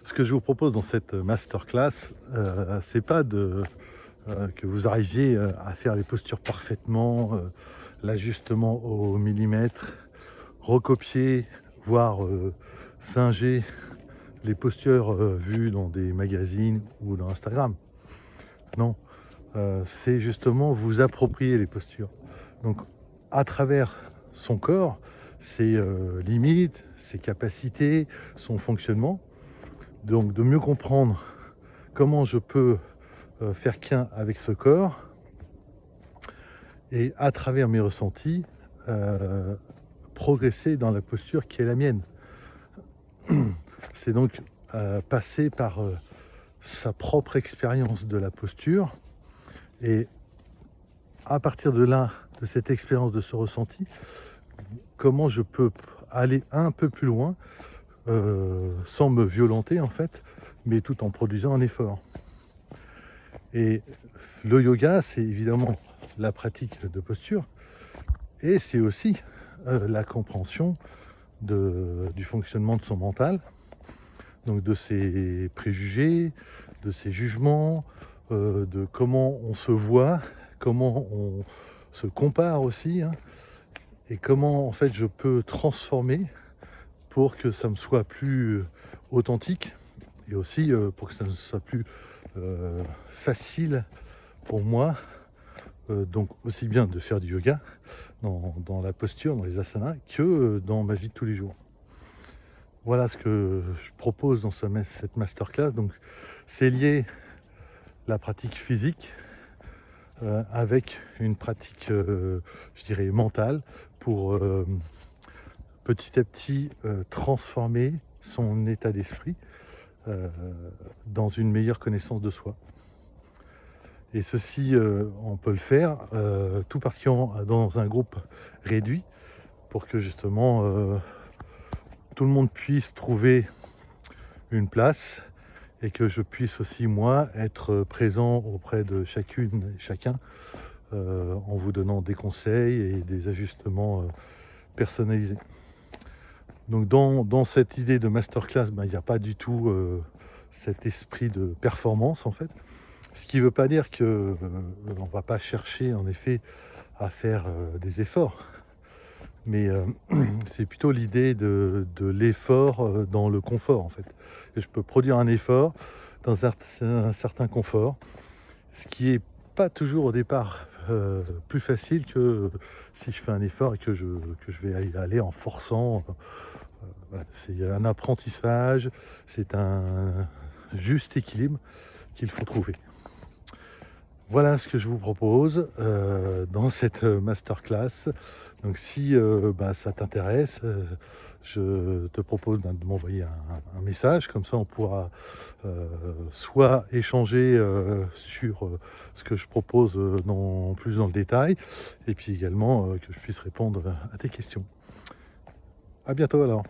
Ce que je vous propose dans cette masterclass, c'est pas que vous arriviez à faire les postures parfaitement, l'ajustement au millimètre, recopier, voire singer les postures vues dans des magazines ou dans Instagram. Non, c'est justement vous approprier les postures. Donc, à travers son corps, ses limites, ses capacités, son fonctionnement. Donc, de mieux comprendre comment je peux faire qu'un avec ce corps et à travers mes ressentis, progresser dans la posture qui est la mienne. C'est donc passer par sa propre expérience de la posture et à partir de là, de cette expérience, de ce ressenti, comment je peux aller un peu plus loin sans me violenter en fait, mais tout en produisant un effort. Et le yoga, c'est évidemment la pratique de posture et c'est aussi la compréhension du fonctionnement de son mental, donc de ses préjugés, de ses jugements, de comment on se voit, comment on se compare aussi, hein, et comment en fait je peux transformer pour que ça me soit plus authentique et aussi pour que ça me soit plus facile pour moi, donc aussi bien de faire du yoga dans la posture, dans les asanas, que dans ma vie de tous les jours. Voilà ce que je propose dans cette masterclass. Donc c'est lié la pratique physique avec une pratique, je dirais, mentale pour petit à petit transformer son état d'esprit dans une meilleure connaissance de soi. Et ceci, on peut le faire tout particulièrement dans un groupe réduit pour que justement tout le monde puisse trouver une place et que je puisse aussi moi être présent auprès de chacune et chacun en vous donnant des conseils et des ajustements personnalisés. Donc dans cette idée de masterclass, il n'y a pas du tout cet esprit de performance en fait. Ce qui ne veut pas dire qu'on ne va pas chercher en effet à faire des efforts. Mais c'est plutôt l'idée de l'effort dans le confort en fait. Et je peux produire un effort dans un certain confort, ce qui est pas toujours au départ plus facile que si je fais un effort et que je vais y aller en forçant. Voilà. C'est un apprentissage, c'est un juste équilibre qu'il faut trouver. Voilà ce que je vous propose dans cette masterclass. Donc si ça t'intéresse, je te propose de m'envoyer un message, comme ça on pourra soit échanger sur ce que je propose plus dans le détail, et puis également que je puisse répondre à tes questions. À bientôt alors.